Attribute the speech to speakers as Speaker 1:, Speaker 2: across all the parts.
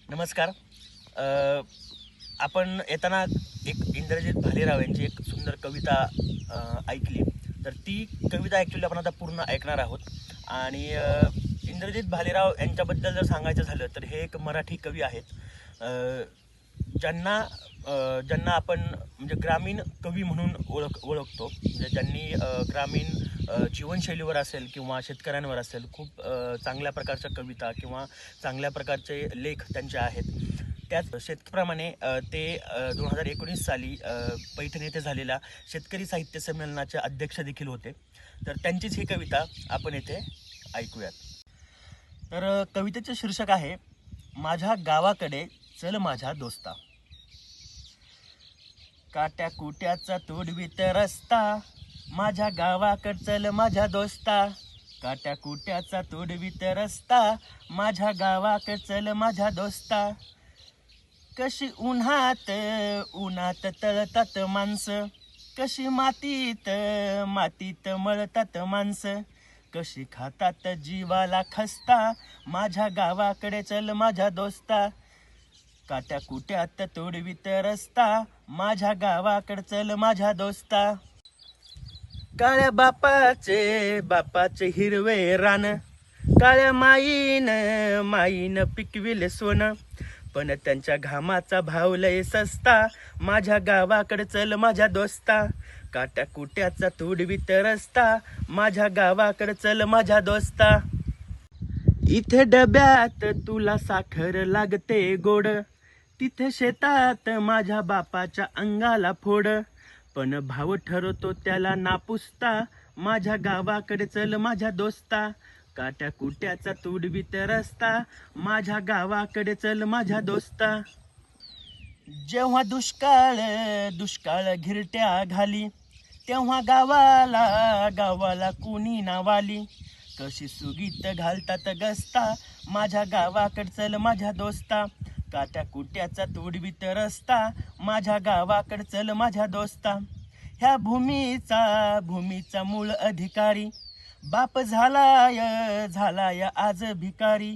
Speaker 1: नमस्कार. आपण येताना एक इंद्रजित भालेराव यांची एक सुंदर कविता ऐकली. तर ती कविता ॲक्च्युली आपण आता पूर्ण ऐकणार आहोत. आणि इंद्रजित भालेराव यांच्याबद्दल जर सांगायचं झालं तर हे एक मराठी कवी आहेत, ज्यांना आपण म्हणजे ग्रामीण कवी म्हणून ओळखतो. म्हणजे ज्यांनी ग्रामीण जीवनशैलीवर असेल किंवा शेतकऱ्यांवर असेल खूप चांगल्या प्रकारच्या कविता किंवा चांगल्या प्रकारचे लेख त्यांचे आहेत. त्याच शेतकऱ्याप्रमाणे ते 2019 साली पैठण येथे झालेल्या शेतकरी साहित्य संमेलनाचे अध्यक्ष देखील होते. तर त्यांचीच ही कविता आपण येथे ऐकूयात. तर कवितेचे शीर्षक आहे, माझ्या गावाकडे चल माझ्या दोस्ता. काट्या कुट्याचा तोडवीत रस्ता, माझ्या गावाकड चल माझ्या दोस्ता. काट्या कुट्याचा तोडवीत रस्ता, माझ्या गावाकड चल माझ्या दोस्ता. कशी उन्हात तळतात माणसं, कशी मातीत मळतात माणसं. कशी खातात जीवाला खस्ता, माझ्या गावाकडे चल माझ्या दोस्ता. काट्या कुट्यात तोडवीत रस्ता, माझ्या गावाकड चल माझ्या दोस्ता. काळ्या बापाचे हिरवे रान, काळ्या माईन पिकविले सोनं. पण त्यांच्या घामाचा भाव लय सस्ता, माझ्या गावाकड चल माझ्या दोस्ता. काट्या कुट्याचा तोडवीत रस्ता, माझ्या गावाकड चल माझ्या दोस्ता. इथे डब्यात तुला साखर लागते गोड, तिथे शेतात माझ्या बापाच्या अंगाला फोड. पण भाव ठरवतो त्याला नापुसता, माझ्या गावाकडे चल माझ्या दोस्ता. काट्या कुट्याचा तोडवीत रस्ता, माझ्या गावाकडे चल माझ्या दोस्ता. जेव्हा दुष्काळ घिरट्या घाली, तेव्हा गावाला कुणी नावाली. कशी सुगीत घालतात गस्ता, माझ्या गावाकड चल माझ्या दोस्ता. काट्या कुट्याचा तोडवीत रस्ता, माझ्या गावाकड चल माझ्या दोस्ता. ह्या भूमीचा मूळ अधिकारी, बाप झालाय आज भिकारी.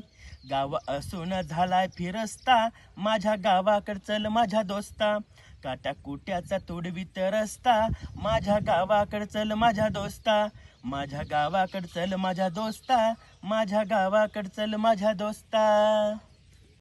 Speaker 1: गाव असून झालाय फिरस्ता, माझ्या गावाकड चल माझ्या दोस्ता. काट्या कुट्याचा तोडवीत रस्ता, माझ्या गावाकड चल माझ्या दोस्ता. माझ्या गावाकड चल माझ्या दोस्ता, माझ्या गावाकड चल माझ्या दोस्ता.